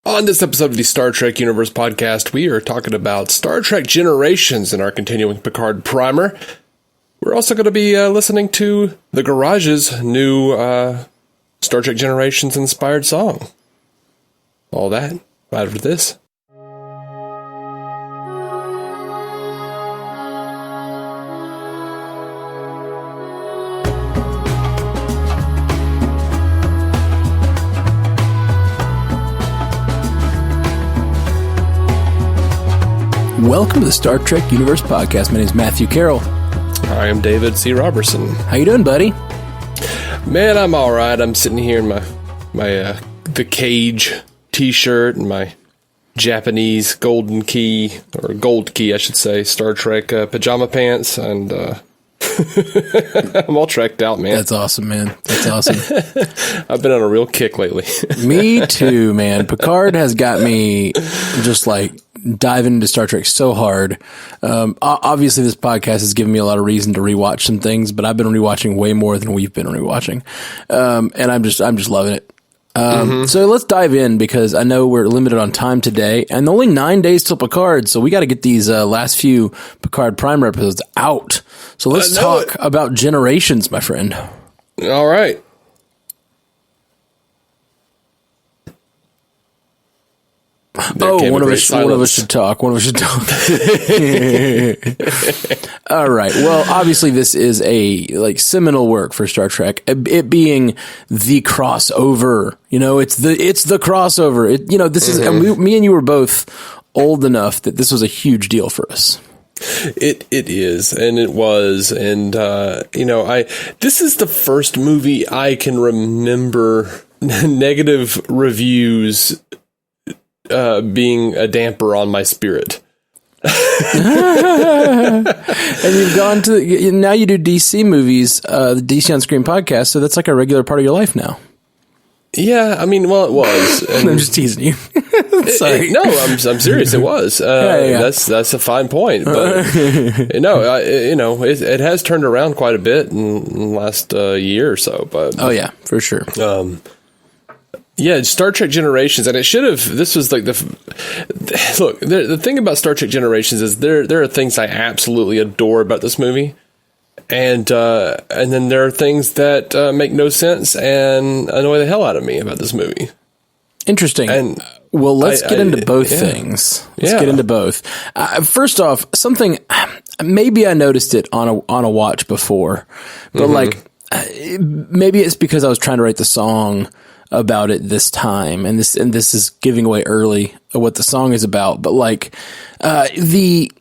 On this episode of the Star Trek Universe podcast, we are talking about Star Trek Generations in our continuing Picard primer. We're also going to be listening to The Garage's new Star Trek Generations inspired song. All that right after this. Welcome to the Star Trek Universe podcast. My name is Matthew Carroll. I am David C. Robertson. How you doing, buddy? Man, I'm all right. I'm sitting here in my The Cage t-shirt and my Japanese golden key, or gold key, I should say, Star Trek pajama pants, and I'm all trekked out, man. That's awesome, man. That's awesome. I've been on a real kick lately. Me too, man. Picard has got me just like diving into Star Trek so hard. Obviously, this podcast has given me a lot of reason to rewatch some things, but I've been rewatching way more than we've been rewatching, and I'm just loving it. So let's dive in, because I know we're limited on time today, and only 9 days till Picard, so we got to get these last few Picard primer episodes out. So let's talk about Generations, my friend. All right. One of us should talk. All right. Well, obviously, this is a seminal work for Star Trek. It being the crossover. It's the crossover. This is me and you were both old enough that this was a huge deal for us. It is, and it was, and this is the first movie I can remember negative reviews being a damper on my spirit. And you've gone to, now you do DC movies, the DC On Screen podcast, so that's like a regular part of your life now. Yeah, I mean, well, it was. And I'm just teasing you. Sorry. No, I'm serious. It was. Yeah. That's a fine point. But it has turned around quite a bit in the last year or so. But oh yeah, for sure. Yeah, Star Trek Generations, and it should have. This was like the thing about Star Trek Generations is there are things I absolutely adore about this movie, and then there are things that make no sense and annoy the hell out of me about this movie. Interesting. And well, let's get into both things. Let's get into both. First off, something maybe I noticed it on a watch before, but maybe it's because I was trying to write the song about it this time, and this is giving away early what the song is about, but the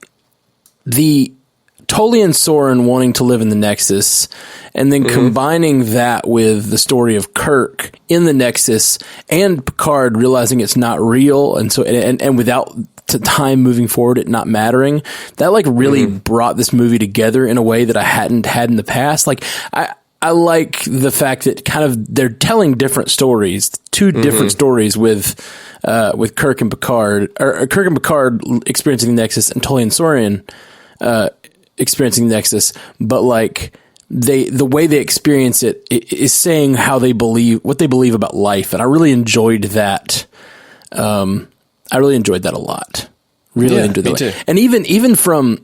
Tully and Soren wanting to live in the Nexus, and then combining that with the story of Kirk in the Nexus and Picard realizing it's not real, and so and without time moving forward, it not mattering, that really brought this movie together in a way that I hadn't had in the past. I like the fact that kind of they're telling different stories, two different stories with Kirk and Picard, or Kirk and Picard experiencing the Nexus, and Tully and Soren experiencing the Nexus, but the way they experience it is saying how they believe, what they believe about life, and I really enjoyed that. I really enjoyed that a lot. Really enjoyed that. Me too. And even from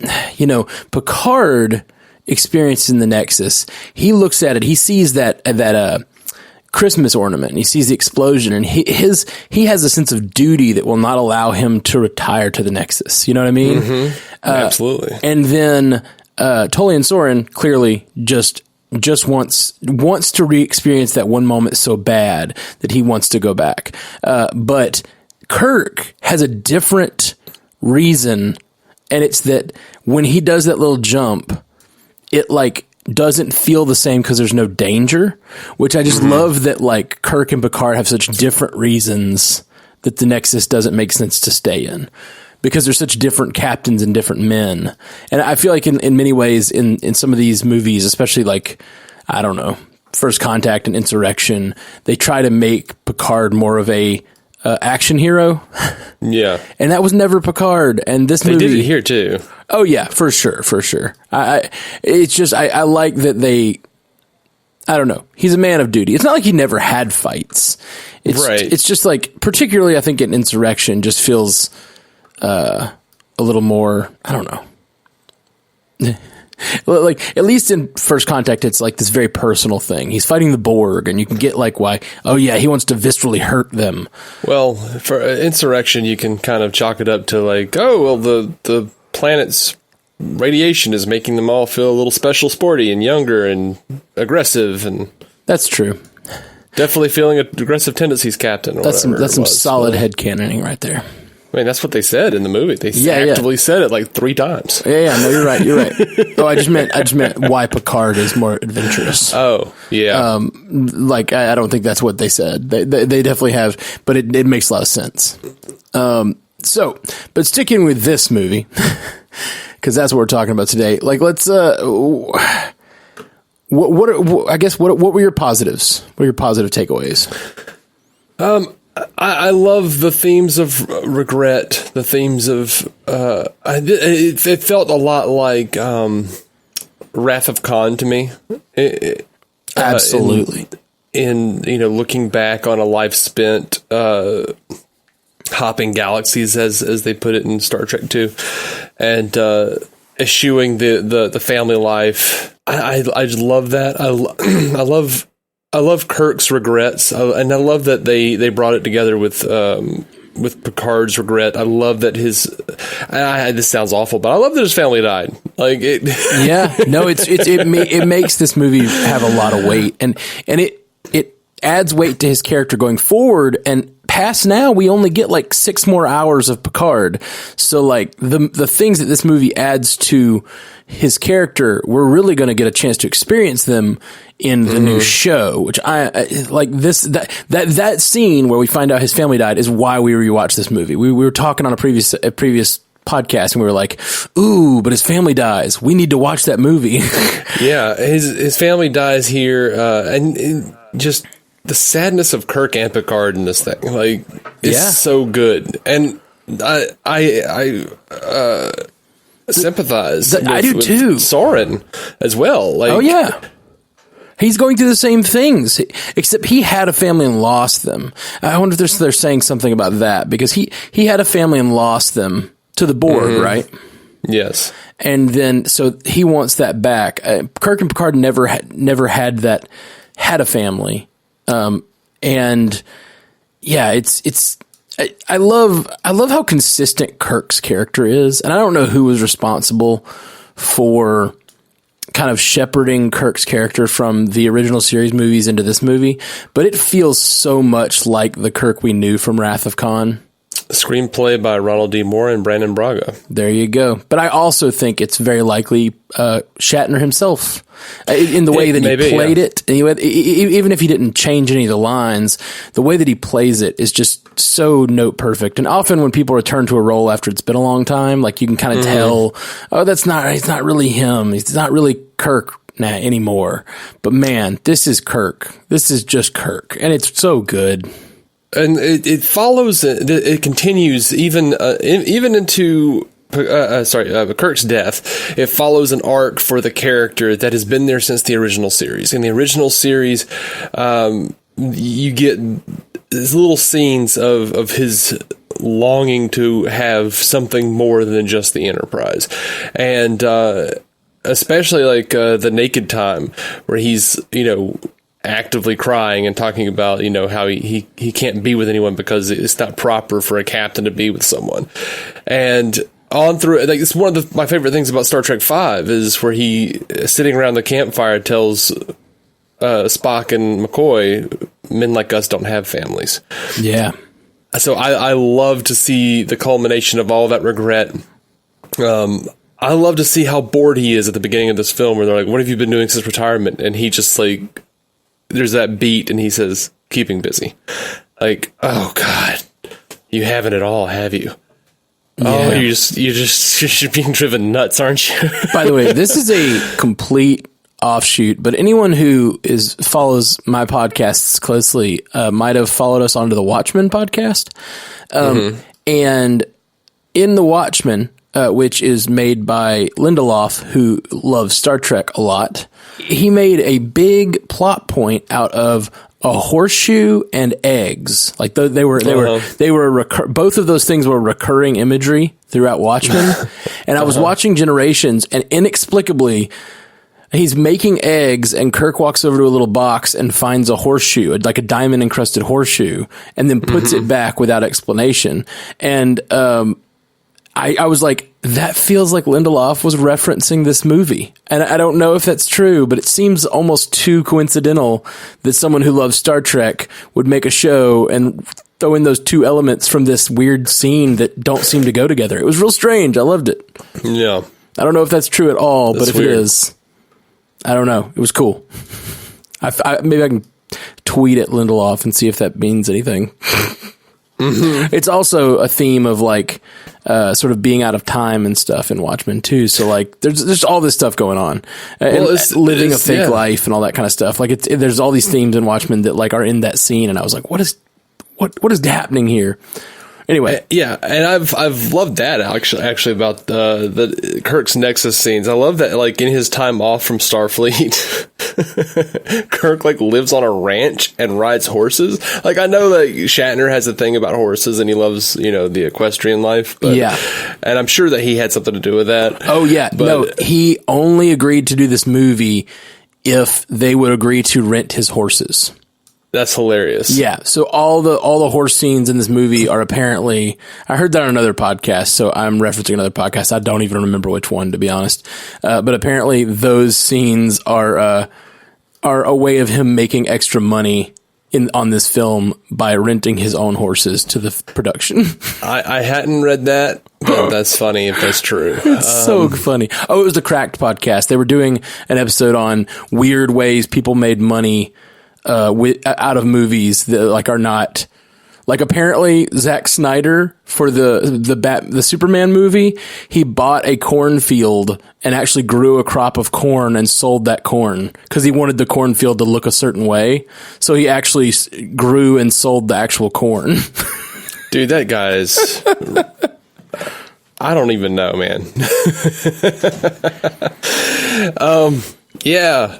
Picard experiencing the Nexus, he looks at it, he sees that Christmas ornament, and he sees the explosion, and he has a sense of duty that will not allow him to retire to the Nexus. You know what I mean? Absolutely. And then Tully and Soren clearly just wants to re-experience that one moment so bad that he wants to go back. But Kirk has a different reason, and it's that when he does that little jump, it doesn't feel the same because there's no danger, which I just love that Kirk and Picard have such different reasons that the Nexus doesn't make sense to stay in, because they're such different captains and different men. And I feel like in many ways in some of these movies, especially I don't know, First Contact and Insurrection, they try to make Picard more of a action hero. Yeah. And that was never Picard. And this movie, they did it here too. Oh yeah, for sure. It's just, I like that I don't know. He's a man of duty. It's not like he never had fights. It's just like, particularly I think in Insurrection just feels a little more, I don't know. Like, at least in First Contact, it's like this very personal thing. He's fighting the Borg, and you can get like why, oh yeah, he wants to viscerally hurt them. Well, for Insurrection, you can kind of chalk it up to like, oh, well, the planet's radiation is making them all feel a little special sporty and younger and aggressive. And that's true. Definitely feeling aggressive tendencies, Captain. Or that's some solid headcanoning right there. I mean, that's what they said in the movie. They actively said it like 3 times. Yeah. No, you're right. Oh, I just meant why Picard is more adventurous. Oh, yeah. Like, I don't think that's what they said. They definitely have, but it makes a lot of sense. But sticking with this movie, because that's what we're talking about today. Like, let's, what were your positives? What are your positive takeaways? I love the themes of regret, the themes of, it felt a lot like, Wrath of Khan to me. Absolutely. In looking back on a life spent, hopping galaxies, as they put it in Star Trek 2, and, eschewing the family life. I love that. I love Kirk's regrets, and I love that they brought it together with Picard's regret. I love that this sounds awful, but I love that his family died. Like it. Yeah, no, it makes this movie have a lot of weight, and it adds weight to his character going forward. And past now, we only get like 6 more hours of Picard. So like the things that this movie adds to his character, we're really going to get a chance to experience them in the new show, which I like. That scene where we find out his family died is why we rewatched this movie. We were talking on a previous podcast, and we were like, ooh, but his family dies. We need to watch that movie. Yeah, his family dies here, and just the sadness of Kirk and Picard in this thing, like, is so good. And I sympathize. I do too. Soren as well. Like, oh yeah. He's going through the same things, except he had a family and lost them. I wonder if they're saying something about that, because he had a family and lost them to the Borg, right? Yes. And then, so he wants that back. Kirk and Picard never had a family. And yeah, I love how consistent Kirk's character is. And I don't know who was responsible for kind of shepherding Kirk's character from the original series movies into this movie, but it feels so much like the Kirk we knew from Wrath of Khan. Screenplay by Ronald D. Moore and Brandon Braga. There you go. But I also think it's very likely Shatner himself, in the way that he played it. Even if he didn't change any of the lines, the way that he plays it is just so note perfect. And often when people return to a role after it's been a long time, like, you can kind of tell, oh, he's not really him. He's not really Kirk anymore. But man, this is Kirk. This is just Kirk. And it's so good. And it follows, it continues even into Kirk's death. It follows an arc for the character that has been there since the original series. In the original series, you get these little scenes of his longing to have something more than just the Enterprise. And especially like the Naked Time, where he's, actively crying and talking about, how he can't be with anyone because it's not proper for a captain to be with someone. And on through, like, it's one of my favorite things about Star Trek V is where he, sitting around the campfire, tells Spock and McCoy, men like us don't have families. Yeah. So I love to see the culmination of all that regret. I love to see how bored he is at the beginning of this film, where they're like, what have you been doing since retirement? And he just, like, there's that beat, and he says, keeping busy. Like, oh God, you haven't at all, have you? Yeah. Oh, you're being driven nuts, aren't you? By the way, this is a complete offshoot, but anyone who follows my podcasts closely might have followed us onto the Watchmen podcast. And in the Watchmen, which is made by Lindelof, who loves Star Trek a lot. He made a big plot point out of a horseshoe and eggs. Like both of those things were recurring imagery throughout Watchmen. And I was watching Generations, and inexplicably, he's making eggs, and Kirk walks over to a little box and finds a horseshoe, like a diamond encrusted horseshoe, and then puts it back without explanation. And I was like, that feels like Lindelof was referencing this movie. And I don't know if that's true, but it seems almost too coincidental that someone who loves Star Trek would make a show and throw in those two elements from this weird scene that don't seem to go together. It was real strange. I loved it. Yeah. I don't know if that's true at all, but if weird. it is, I don't know. It was cool. Maybe I can tweet at Lindelof and see if that means anything. It's also a theme of like sort of being out of time and stuff in Watchmen too. So like there's all this stuff going on, and living a fake life and all that kind of stuff. Like there's all these themes in Watchmen that like are in that scene, and I was like, what is happening here? Anyway, yeah, and I've loved that actually about the Kirk's Nexus scenes. I love that, like in his time off from Starfleet, Kirk like lives on a ranch and rides horses. Like I know that Shatner has a thing about horses and he loves the equestrian life, but yeah, and I'm sure that he had something to do with that. Oh yeah, but no, he only agreed to do this movie if they would agree to rent his horses. That's hilarious. Yeah. So all the horse scenes in this movie are apparently, I heard that on another podcast. So I'm referencing another podcast. I don't even remember which one, to be honest. But apparently those scenes are a way of him making extra money on this film by renting his own horses to the production. I hadn't read that, but that's funny if that's true. It's so funny. Oh, it was the Cracked podcast. They were doing an episode on weird ways people made money out of movies that like are not like, apparently Zack Snyder for the Superman movie, he bought a cornfield and actually grew a crop of corn and sold that corn because he wanted the cornfield to look a certain way. So he actually grew and sold the actual corn. Dude, that guy's I don't even know, man. Yeah.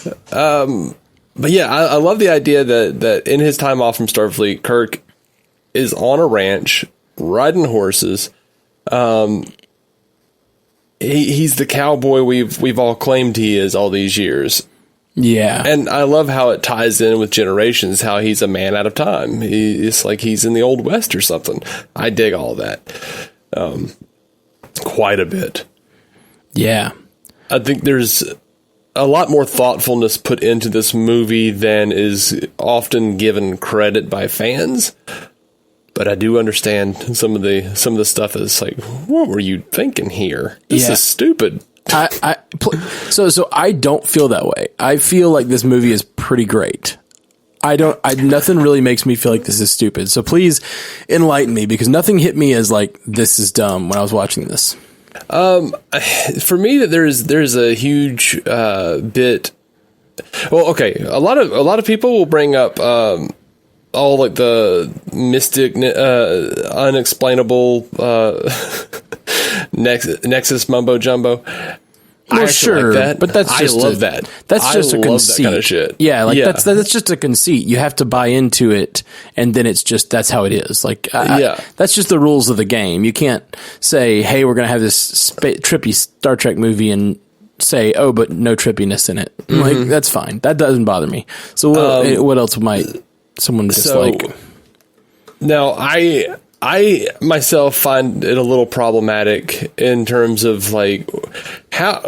But yeah, I love the idea that in his time off from Starfleet, Kirk is on a ranch riding horses. He's the cowboy we've all claimed he is all these years. Yeah, and I love how it ties in with Generations. How he's a man out of time. It's like he's in the Old West or something. I dig all that quite a bit. Yeah, I think there's a lot more thoughtfulness put into this movie than is often given credit by fans. But I do understand some of the stuff is like, what were you thinking here? This is stupid. So I don't feel that way. I feel like this movie is pretty great. Nothing really makes me feel like this is stupid. So please enlighten me, because nothing hit me as like, this is dumb when I was watching this. For me, that there's a huge bit. Well, okay, a lot of people will bring up all like the mystic, unexplainable Nexus mumbo jumbo. Well, sure, like that. But that's just I love that. That's just a conceit. That kind of shit. Yeah, that's just a conceit. You have to buy into it, and then that's how it is. Like, that's just the rules of the game. You can't say, "Hey, we're gonna have this trippy Star Trek movie," and say, "Oh, but no trippiness in it." Mm-hmm. Like, that's fine. That doesn't bother me. So, what else might someone dislike? Now, I myself find it a little problematic in terms of like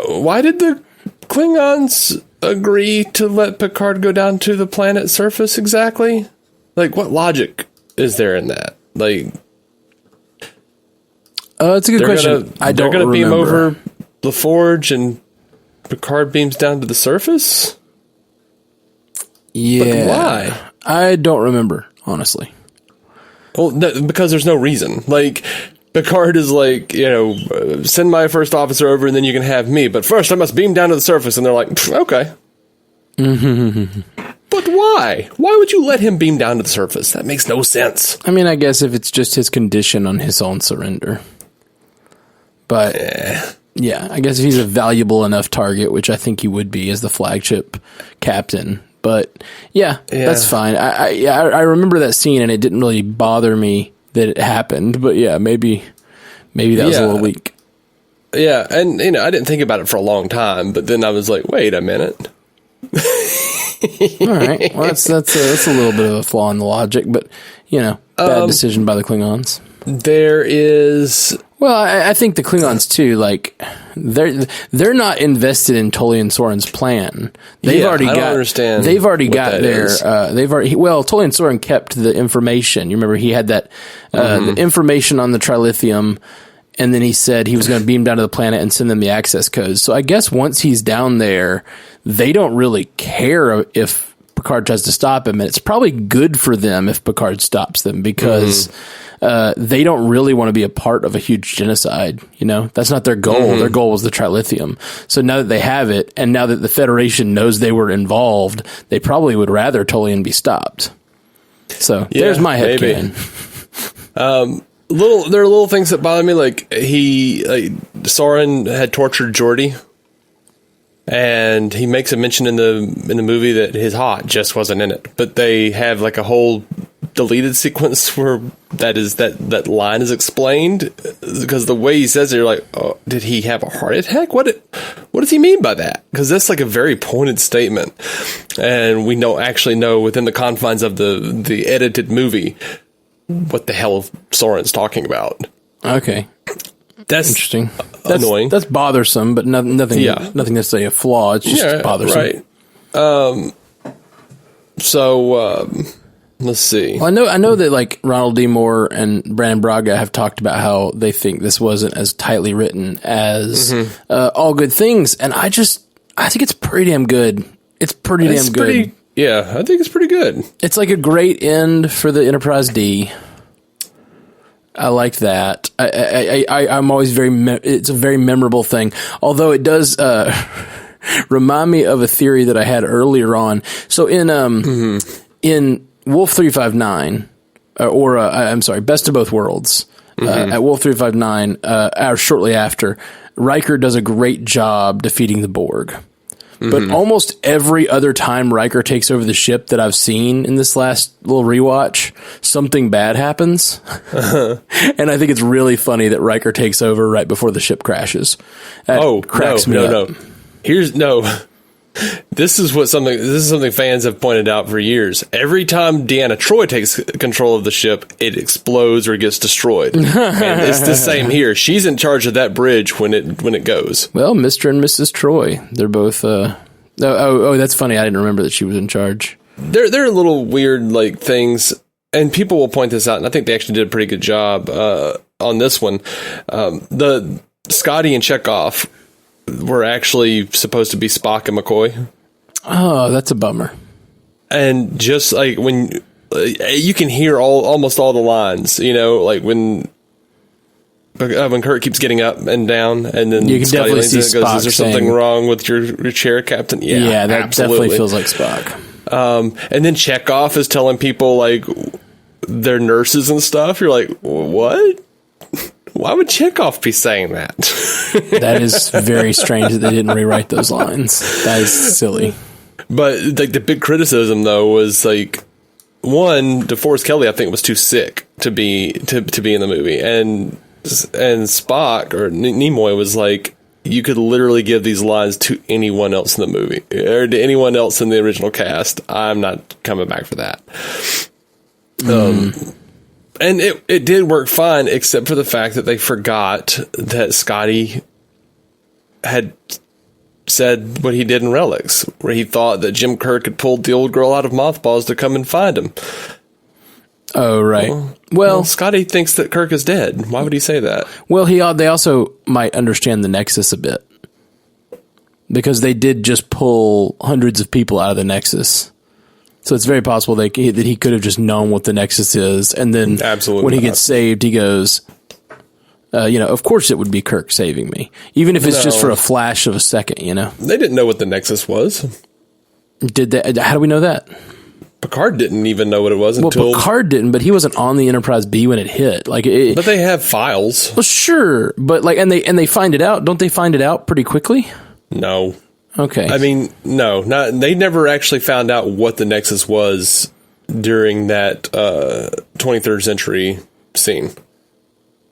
why did the Klingons agree to let Picard go down to the planet's surface exactly? Like, what logic is there in that? Like, it's a good question. They're going to beam over the Forge and Picard beams down to the surface? Yeah. But why? I don't remember, honestly. Well, because there's no reason. Like, Picard is like, send my first officer over and then you can have me. But first I must beam down to the surface. And they're like, okay. But why? Why would you let him beam down to the surface? That makes no sense. I mean, I guess if it's just his condition on his own surrender. But yeah, I guess if he's a valuable enough target, which I think he would be as the flagship captain. But yeah, that's fine. I remember that scene, and it didn't really bother me that it happened. But yeah, maybe that was a little weak. Yeah, and I didn't think about it for a long time, but then I was like, wait a minute. All right, well that's a little bit of a flaw in the logic, but bad decision by the Klingons. There is. Well, I think the Klingons too. Like they're not invested in Tolian Soren's plan. They've already got. Understand they've already got their. Is. Tolian Soren kept the information. You remember he had that the information on the trilithium. And then he said he was going to beam down to the planet and send them the access codes. So I guess once he's down there, they don't really care if Picard tries to stop him. And it's probably good for them if Picard stops them because they don't really want to be a part of a huge genocide. That's not their goal. Their goal was the trilithium. So now that they have it, and now that the Federation knows they were involved, they probably would rather Tolian be stopped. So there's my headcanon. There are little things that bother me, like Soren had tortured Geordi, and he makes a mention in the movie that his heart just wasn't in it. But they have like a whole deleted sequence where that line is explained, because the way he says it, you're like, oh, did he have a heart attack? What does he mean by that? Because that's like a very pointed statement, and we actually know within the confines of the edited movie what the hell Soren's talking about. Okay. That's interesting. That's annoying. That's bothersome, but nothing necessarily a flaw. It's just bothersome. Right. Let's see. Well, I know that like Ronald D. Moore and Brandon Braga have talked about how they think this wasn't as tightly written as All Good Things, and I think it's pretty damn good. It's pretty damn good. Yeah, I think it's pretty good. It's like a great end for the Enterprise D. I like that. I'm always it's a very memorable thing. Although it does remind me of a theory that I had earlier on. So in Wolf 359, I'm sorry, Best of Both Worlds, at Wolf 359, or shortly after, Riker does a great job defeating the Borg. But almost every other time Riker takes over the ship that I've seen in this last little rewatch, something bad happens. And I think it's really funny that Riker takes over right before the ship crashes. That cracks me up. This is something fans have pointed out for years. Every time Deanna Troi takes control of the ship, it explodes or gets destroyed. And it's the same here. She's in charge of that bridge when it goes. Well, Mr. and Mrs. Troi, they're both. That's funny. I didn't remember that she was in charge. There are little weird like things, and people will point this out. And I think they actually did a pretty good job on this one. The Scotty and Chekhov were actually supposed to be Spock and McCoy. Oh, that's a bummer. And just like when you can hear almost all the lines, like when Kirk keeps getting up and down, and then you can Scotty definitely see goes, Spock "Is there something wrong with your chair, Captain?" Yeah, that absolutely. Definitely feels like Spock. And then Chekhov is telling people like they're nurses and stuff. You're like, what? Why would Chekhov be saying that? That is very strange that they didn't rewrite those lines. That is silly. But like the big criticism though was like, one, DeForest Kelley I think was too sick to be in the movie, and Spock or Nimoy was like, you could literally give these lines to anyone else in the movie or to anyone else in the original cast. I'm not coming back for that. And it did work fine, except for the fact that they forgot that Scotty had said what he did in Relics, where he thought that Jim Kirk had pulled the old girl out of mothballs to come and find him. Oh, right. Well, Scotty thinks that Kirk is dead. Why would he say that? Well, they also might understand the Nexus a bit, because they did just pull hundreds of people out of the Nexus. So it's very possible that he could have just known what the Nexus is, and then when he gets saved, he goes, of course it would be Kirk saving me, even if it's just for a flash of a second, They didn't know what the Nexus was. Did they? How do we know that? Picard didn't even know what it was Well, until Picard didn't, but he wasn't on the Enterprise B when it hit. Like, but they have files. Well, sure, but like, and they find it out. Don't they find it out pretty quickly? No. Okay. I mean, no, not. They never actually found out what the Nexus was during that 23rd century scene.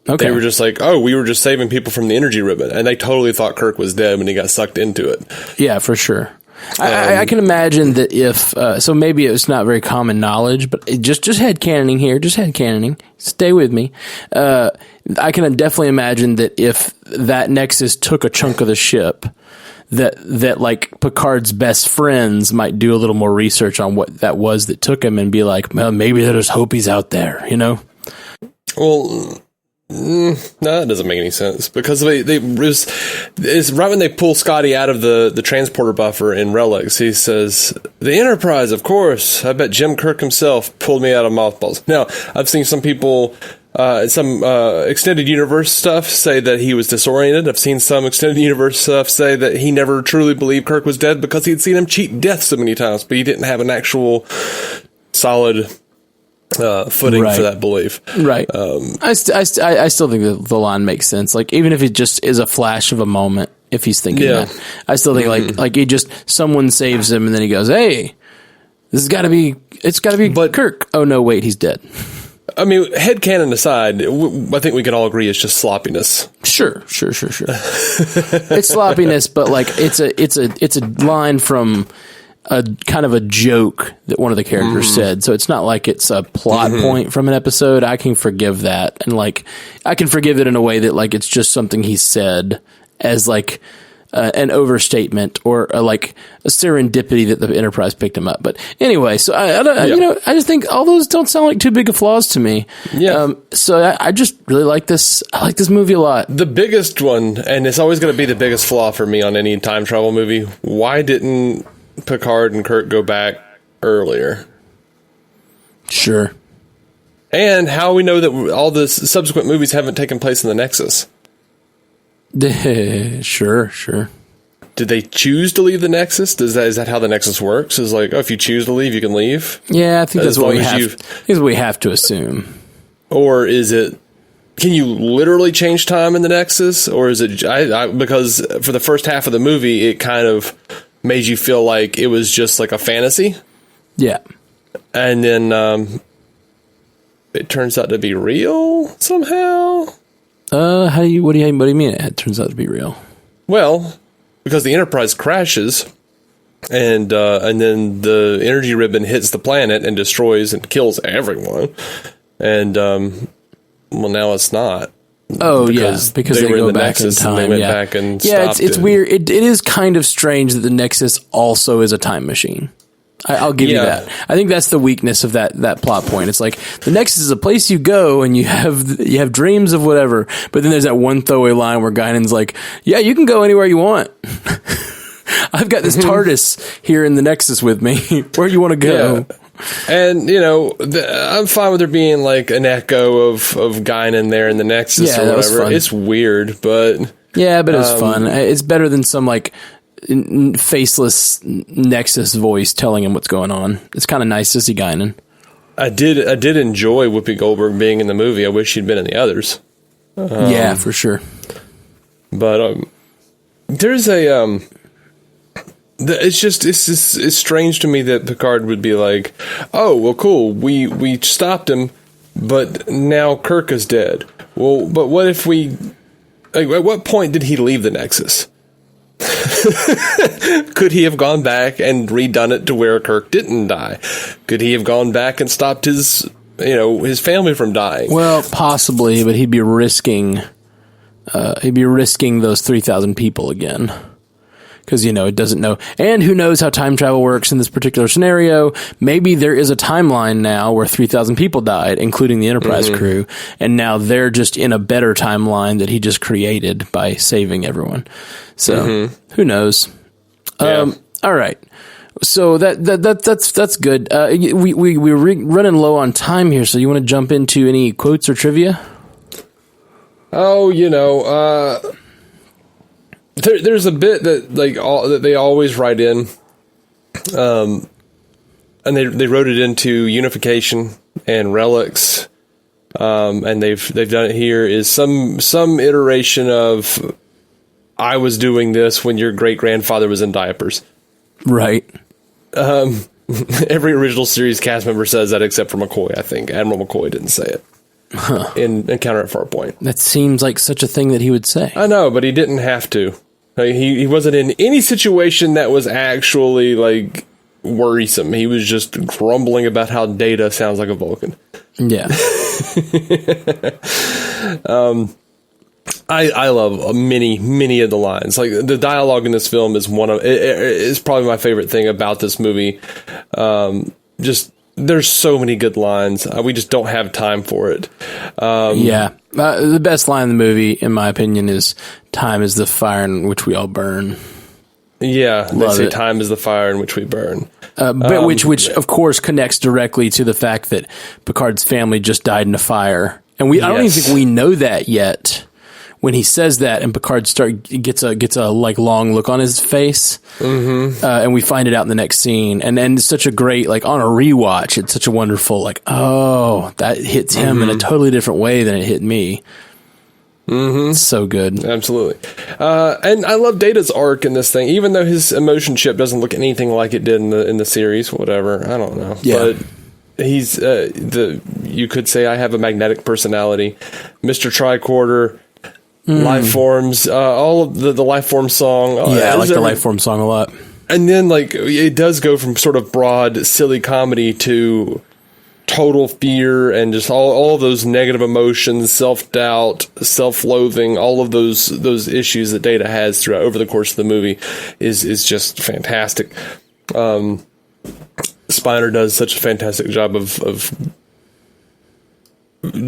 Okay. They were just like, oh, we were just saving people from the energy ribbon, and they totally thought Kirk was dead when he got sucked into it. Yeah, for sure. I can imagine that if so, maybe it's not very common knowledge, but just headcanoning here, just headcanoning. Stay with me. I can definitely imagine that if that Nexus took a chunk of the ship, that like Picard's best friends might do a little more research on what that was that took him and be like, well, maybe there's hope he's out there, you know? Well, no, that doesn't make any sense because it's right when they pull Scotty out of the transporter buffer in Relics. He says, "The Enterprise, of course. I bet Jim Kirk himself pulled me out of mothballs." Now, I've seen some people, some extended universe stuff say that he was disoriented. I've seen some extended universe stuff say that he never truly believed Kirk was dead because he'd seen him cheat death so many times, but he didn't have an actual solid footing for that belief. Right. I still think that the line makes sense. Like, even if it just is a flash of a moment, if he's thinking that, I still think like he just, someone saves him and then he goes, hey, it's gotta be Kirk. Oh no, wait, he's dead. I mean, headcanon aside, I think we can all agree it's just sloppiness. Sure. It's sloppiness, but like it's a line from a kind of a joke that one of the characters said. So it's not like it's a plot point from an episode. I can forgive that. And like, I can forgive it in a way that like, it's just something he said as like an overstatement or like a serendipity that the Enterprise picked him up. But anyway, so you know, I just think all those don't sound like too big of flaws to me. Yeah. So I just really like this. I like this movie a lot. The biggest one, and it's always going to be the biggest flaw for me on any time travel movie. Why didn't Picard and Kirk go back earlier? Sure. And how we know that all the subsequent movies haven't taken place in the Nexus? Sure. Did they choose to leave the Nexus? Is that how the Nexus works? Is like, oh, if you choose to leave, you can leave? Yeah, I think that's what we have to assume. Or is it, can you literally change time in the Nexus? Or is it, because for the first half of the movie, it kind of made you feel like it was just like a fantasy. Yeah. And then it turns out to be real somehow. What do you mean it turns out to be real? Well, because the Enterprise crashes and then the energy ribbon hits the planet and destroys and kills everyone. And well, now it's not. Oh, because they go back in time. They went back and stopped it's weird. It is kind of strange that the Nexus also is a time machine. I'll give you that. I think that's the weakness of that plot point. It's like the Nexus is a place you go and you have dreams of whatever, but then there's that one throwaway line where Guinan's like, "Yeah, you can go anywhere you want. I've got this TARDIS here in the Nexus with me. Where do you want to go?" Yeah. And, you know, I'm fine with there being like an echo of Guinan there in the Nexus or whatever. It's weird, but yeah, but it's fun. It's better than some like faceless Nexus voice telling him what's going on. It's kind of nice to see Guinan. I did enjoy Whoopi Goldberg being in the movie. I wish she'd been in the others. Yeah, for sure. But there's a it's strange to me that Picard would be like, oh, well, cool, we stopped him, but now Kirk is dead. Well, but what if we, like, at what point did he leave the Nexus? Could he have gone back and redone it to where Kirk didn't die? Could he have gone back and stopped his family from dying? Well, possibly, but he'd be risking those 3,000 people again. Because, it doesn't know. And who knows how time travel works in this particular scenario. Maybe there is a timeline now where 3,000 people died, including the Enterprise crew. And now they're just in a better timeline that he just created by saving everyone. So, who knows? Yeah. All right. So that's good. We're running low on time here. So you want to jump into any quotes or trivia? Oh, there's a bit that that they always write in, and they wrote it into Unification and Relics, and they've done it here, is some iteration of I was doing this when your great grandfather was in diapers. Right. Every original series cast member says that except for McCoy. I think Admiral McCoy didn't say it in Encounter at Farpoint. That seems like such a thing that he would say. I know, but he didn't have to. He wasn't in any situation that was actually like worrisome. He was just grumbling about how Data sounds like a Vulcan. Yeah. I love many of the lines. Like the dialogue in this film is is probably my favorite thing about this movie. Just there's so many good lines. We just don't have time for it. The best line in the movie, in my opinion, is "Time is the fire in which we all burn." Yeah, they Love say it. time is the fire in which we burn. But which of course connects directly to the fact that Picard's family just died in a fire, and I don't even think we know that yet. When he says that, and Picard gets a like long look on his face, and we find it out in the next scene, and it's such a great, like, on a rewatch, it's such a wonderful, like, oh, that hits him in a totally different way than it hit me. It's so good. Absolutely. And I love Data's arc in this thing, even though his emotion chip doesn't look anything like it did in the series. Whatever, I don't know. Yeah. But he's you could say I have a magnetic personality. Mr. Tricorder. Life forms, all of the life form song. I like the life form song a lot. And then, like, it does go from sort of broad, silly comedy to total fear and just all of those negative emotions, self-doubt, self-loathing, all of those issues that Data has throughout over the course of the movie is just fantastic. Spiner does such a fantastic job of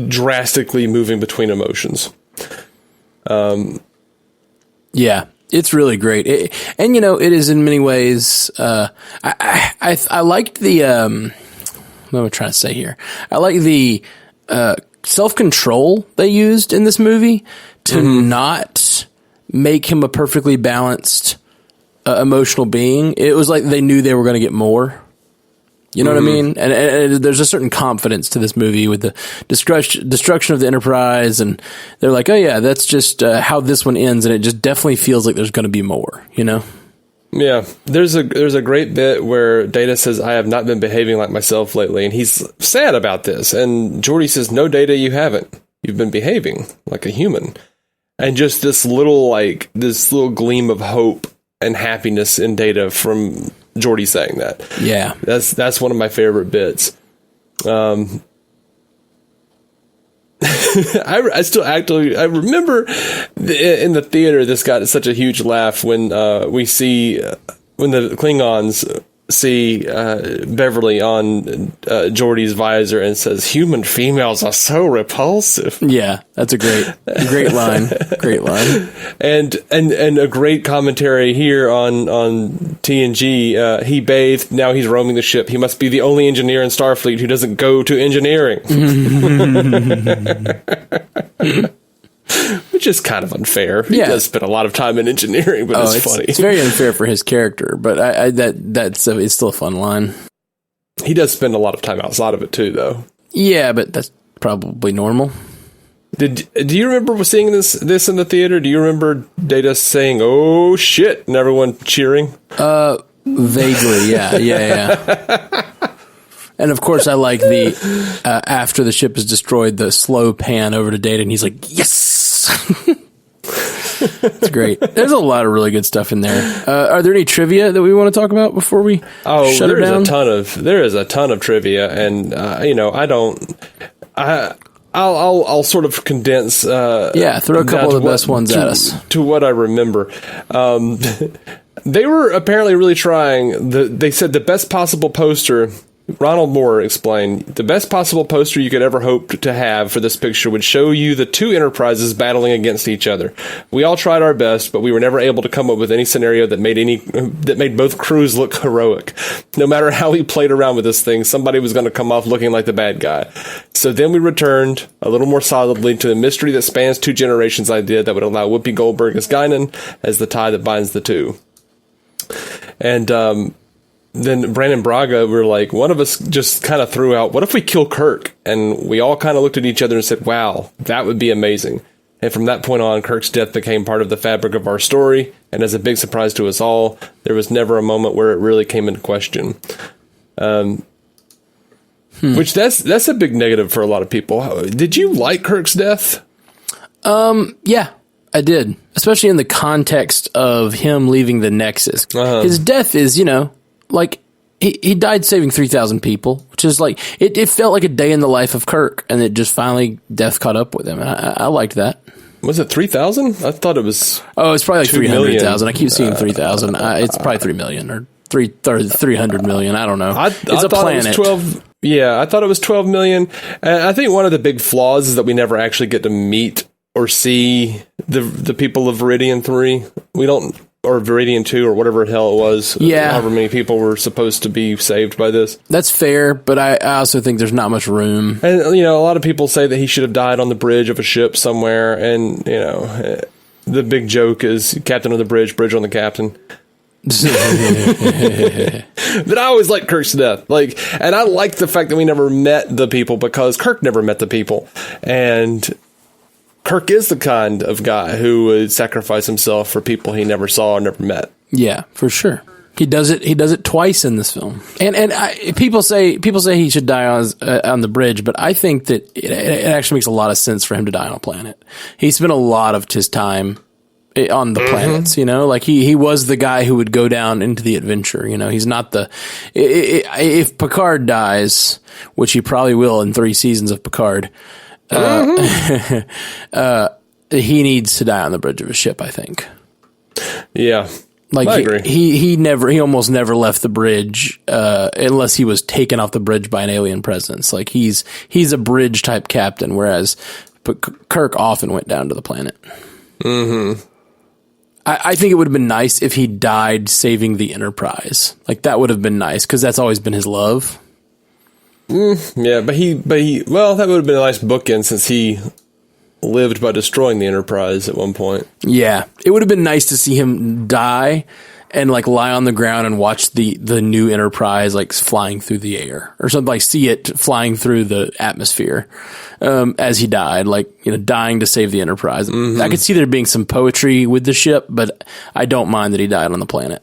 drastically moving between emotions. Yeah, it's really great. It is in many ways, I liked the, what am I trying to say here? I like the, self-control they used in this movie to not make him a perfectly balanced, emotional being. It was like they knew they were going to get more. You know what I mean? And there's a certain confidence to this movie with the destruction of the Enterprise, and they're like, oh yeah, that's just how this one ends, and it just definitely feels like there's going to be more, you know? Yeah. There's a great bit where Data says, I have not been behaving like myself lately, and he's sad about this, and Geordi says, no, Data, you haven't. You've been behaving like a human. And just this little gleam of hope and happiness in Data from Geordi saying that. Yeah. That's one of my favorite bits. I remember in the theater, this got such a huge laugh when we see when the Klingons see Beverly on Geordi's visor and says, human females are so repulsive. Yeah, that's a great line. Great line. And a great commentary here on TNG. He bathed, now he's roaming the ship. He must be the only engineer in Starfleet who doesn't go to engineering. Which is kind of unfair. He does spend a lot of time in engineering, but it's funny. It's very unfair for his character, but it's still a fun line. He does spend a lot of time outside of it too, though. Yeah, but that's probably normal. Do you remember seeing this in the theater? Do you remember Data saying, oh shit, and everyone cheering? Vaguely, yeah. And of course, I like the after the ship is destroyed, the slow pan over to Data, and he's like, "Yes!" It's great. There's a lot of really good stuff in there. Are there any trivia that we want to talk about before we shut it down? There is a ton of trivia, and I'll sort of condense. Throw a couple of the best ones at us to what I remember. They were apparently really trying. They said the best possible poster. Ronald Moore explained, the best possible poster you could ever hope to have for this picture would show you the two Enterprises battling against each other. We all tried our best, but we were never able to come up with any scenario that made both crews look heroic. No matter how we played around with this thing, somebody was going to come off looking like the bad guy. So then we returned a little more solidly to the mystery that spans two generations idea that would allow Whoopi Goldberg as Guinan as the tie that binds the two. And then Brandon Braga, we're like, one of us just kind of threw out, what if we kill Kirk? And we all kind of looked at each other and said, wow, that would be amazing. And from that point on, Kirk's death became part of the fabric of our story. And as a big surprise to us all, there was never a moment where it really came into question. Which that's a big negative for a lot of people. Did you like Kirk's death? Yeah, I did. Especially in the context of him leaving the Nexus. His death is, like, he died saving 3,000 people, which is like, it felt like a day in the life of Kirk, and it just finally, death caught up with him. And I liked that. Was it 3,000? I thought it was... Oh, it's probably like 300,000. I keep seeing 3,000. It's probably 3 million or 300 million. I don't know. It's a planet. It was 12... Yeah, I thought it was 12 million. I think one of the big flaws is that we never actually get to meet or see the people of Viridian 3. We don't... Or Viridian 2 or whatever the hell it was. Yeah. However many people were supposed to be saved by this. That's fair, but I also think there's not much room. And, a lot of people say that he should have died on the bridge of a ship somewhere. And, the big joke is captain of the bridge on the captain. But I always liked Kirk's death. And I like the fact that we never met the people because Kirk never met the people. And Kirk is the kind of guy who would sacrifice himself for people he never saw or never met. Yeah, for sure. He does it twice in this film. And people say he should die on the bridge, but I think that it actually makes a lot of sense for him to die on a planet. He spent a lot of his time on the planets, he was the guy who would go down into the adventure. He's not if Picard dies, which he probably will in 3 seasons of Picard, he needs to die on the bridge of a ship, I think. Yeah. I agree. He almost never left the bridge, unless he was taken off the bridge by an alien presence. He's a bridge type captain, whereas Kirk often went down to the planet. I think it would have been nice if he died saving the Enterprise. That would have been nice, because that's always been his love. Yeah, but he, that would have been a nice bookend since he lived by destroying the Enterprise at one point. Yeah, it would have been nice to see him die and lie on the ground and watch the new Enterprise flying through the air or something, see it flying through the atmosphere as he died, dying to save the Enterprise. I could see there being some poetry with the ship, but I don't mind that he died on the planet.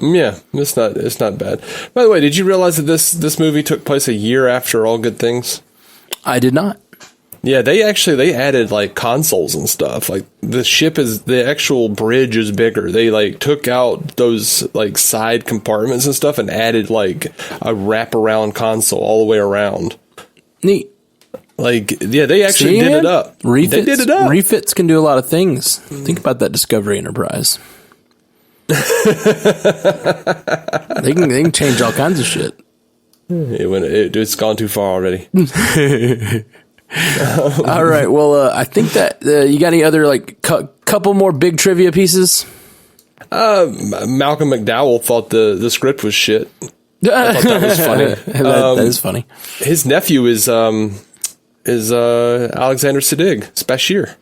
Yeah, it's not bad. By the way, did you realize that this movie took place a year after All Good Things? I did not. Yeah, they added consoles and stuff. The actual bridge is bigger. They took out those side compartments and stuff and added a wraparound console all the way around. Neat. They actually did it up. Refits, they did it up. Refits can do a lot of things. Think about that Discovery Enterprise. They can change all kinds of shit. It's gone too far already. All right. Well, I think that you got any other couple more big trivia pieces? Malcolm McDowell thought the script was shit. I thought that was funny. That is funny. His nephew is Alexander Siddig, Spashir.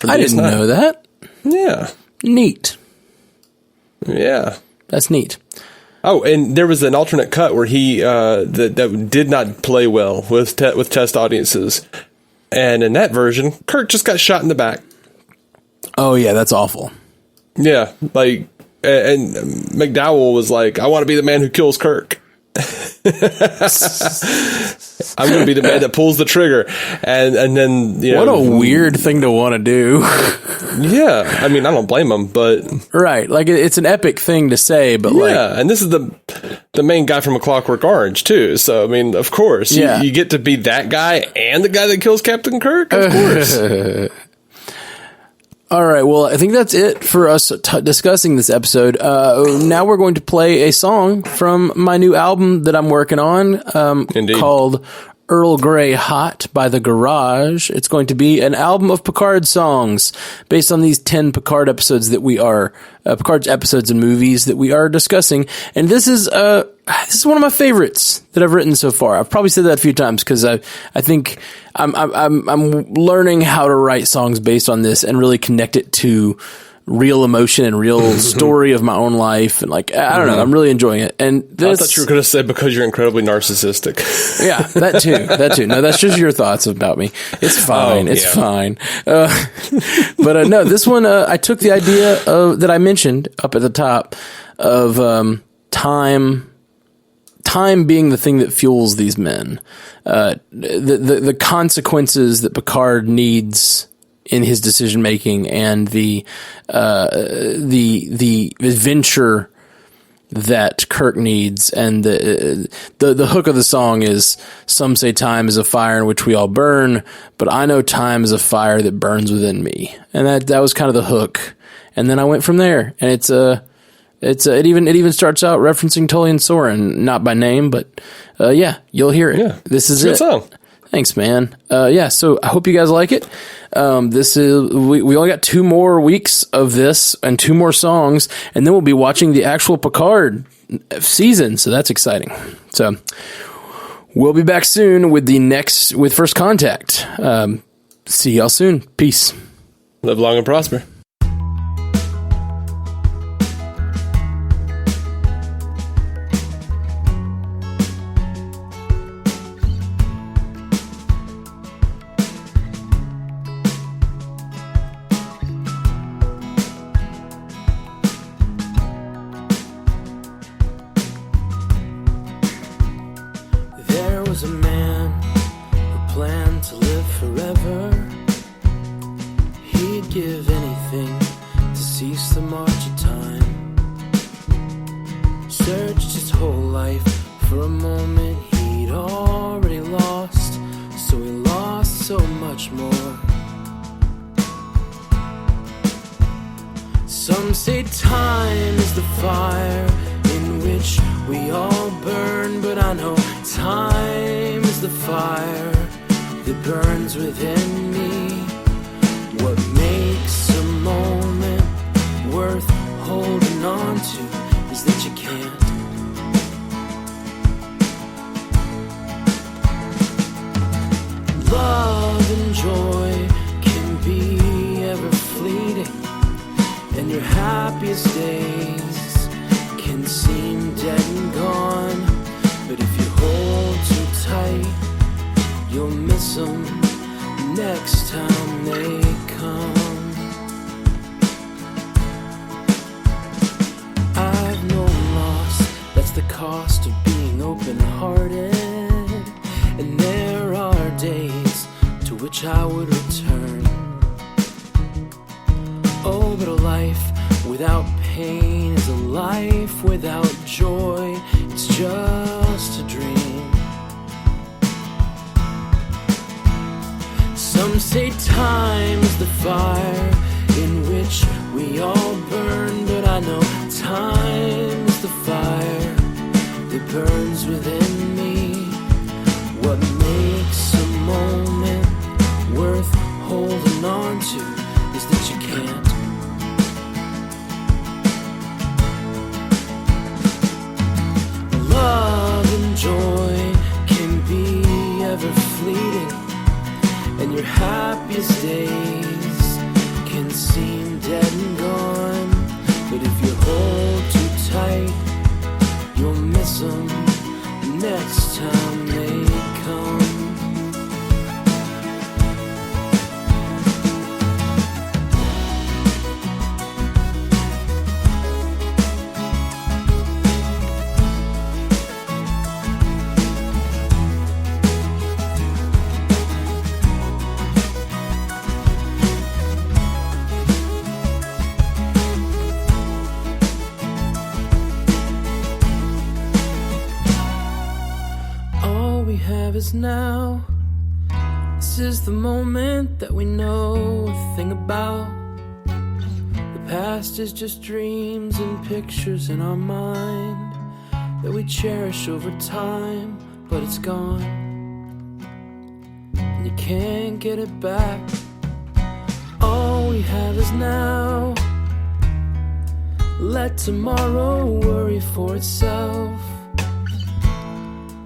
I didn't know that. Yeah. Neat. Yeah. That's neat. Oh, and there was an alternate cut where he that did not play well with test audiences, and in that version, Kirk just got shot in the back. Oh yeah, that's awful. Yeah, and McDowell was like, "I want to be the man who kills Kirk. I'm going to be the man that pulls the trigger." And then what a weird thing to want to do. Yeah, I mean, I don't blame him, but right, it's an epic thing to say, but and this is the main guy from A Clockwork Orange too. So I mean, of course, you get to be that guy and the guy that kills Captain Kirk. Of course. All right, well, I think that's it for us discussing this episode. Now we're going to play a song from my new album that I'm working on, called Earl Grey Hot by The Garage. It's going to be an album of Picard songs based on these 10 Picard episodes that we are, Picard's episodes and movies that we are discussing. And this is one of my favorites that I've written so far. I've probably said that a few times because I think I'm learning how to write songs based on this and really connect it to real emotion and real story of my own life. And like, I don't know, I'm really enjoying it. And this, I thought you were going to say because you're incredibly narcissistic. Yeah, that too. No, that's just your thoughts about me. It's fine. It's fine. But no, this one, I took the idea that I mentioned up at the top of time being the thing that fuels these men. The consequences that Picard needs in his decision making, and the adventure that Kirk needs, and the hook of the song is, some say time is a fire in which we all burn, but I know time is a fire that burns within me. And that was kind of the hook. And then I went from there, and it even starts out referencing Tully and Soren, not by name, but yeah, you'll hear it. Yeah, this is it. Song. Thanks, man. Yeah, so I hope you guys like it. This is we only got 2 more weeks of this and 2 more songs, and then we'll be watching the actual Picard season. So that's exciting. So we'll be back soon with First Contact. See y'all soon. Peace. Live long and prosper. A man who planned to live forever. He'd give anything to cease the march of time. Searched his whole life for a moment he'd already lost, so he lost so much more. Some say time is the fire in which we all burn, but I know time is the fire that burns within me. What makes a moment worth holding on to is that you can't. Love and joy can be ever fleeting, and your happiest days can seem dead and gone. But if you hold too tight, you'll miss them next time they come. I've known loss, that's the cost of being open-hearted. And there are days to which I would return. Oh, but a life without pain is a life without joy. It's just a dream. Some say time is the fire in which we all burn, but I know time is the fire that burns within me. What makes a moment worth holding on to is that you can't. Love and joy can be ever fleeting, and your happiest days can seem dead and gone. But if you hold too tight, you'll miss them next time they come. Is now. This is the moment that we know a thing about. The past is just dreams and pictures in our mind that we cherish over time, but it's gone, and you can't get it back. All we have is now. Let tomorrow worry for itself.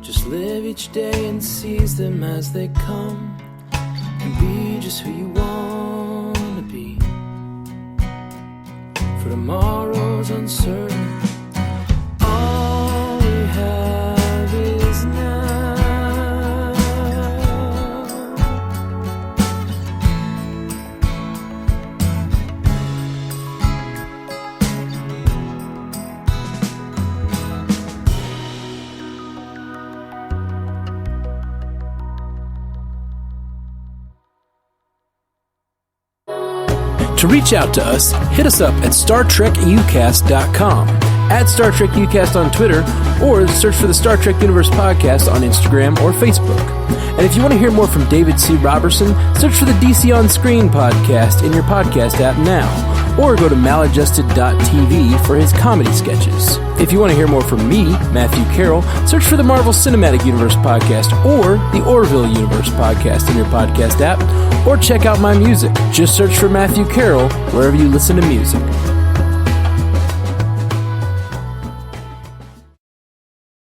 Just live each day and seize them as they come, and be just who you want to be. To reach out to us, hit us up at StarTrekUcast.com, at Star Trek Ucast on Twitter, or search for the Star Trek Universe Podcast on Instagram or Facebook. And if you want to hear more from David C. Robertson, search for the DC On Screen podcast in your podcast app now, or go to maladjusted.tv for his comedy sketches. If you want to hear more from me, Matthew Carroll, search for the Marvel Cinematic Universe podcast or the Orville Universe podcast in your podcast app, or check out my music. Just search for Matthew Carroll wherever you listen to music.